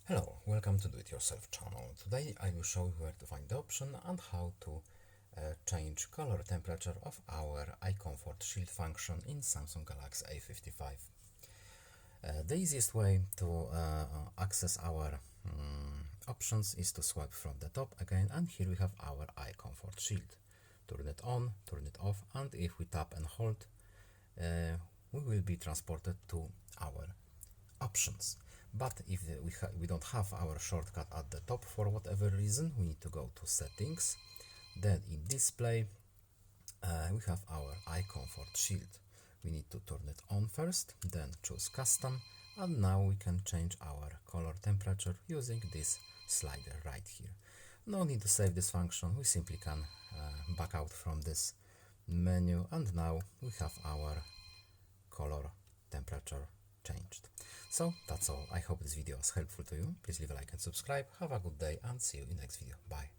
Hello, welcome to Do It Yourself channel. Today I will show you where to find the option and how to change color temperature of our eye comfort shield function in Samsung Galaxy A55. The easiest way to access our options is to swipe from the top again, and here we have our eye comfort shield. Turn it on, turn it off, and if we tap and hold, we will be transported to our options. But if we don't have our shortcut at the top for whatever reason, we need to go to settings, then in display we have our eye comfort shield. We need to turn it on first, then choose custom, and now we can change our color temperature using this slider right here. No need to save this function, we simply can back out from this menu, and now we have our color temperature changed. So that's all. I hope this video was helpful to you. Please leave a like and subscribe. Have a good day and see you in the next video. Bye.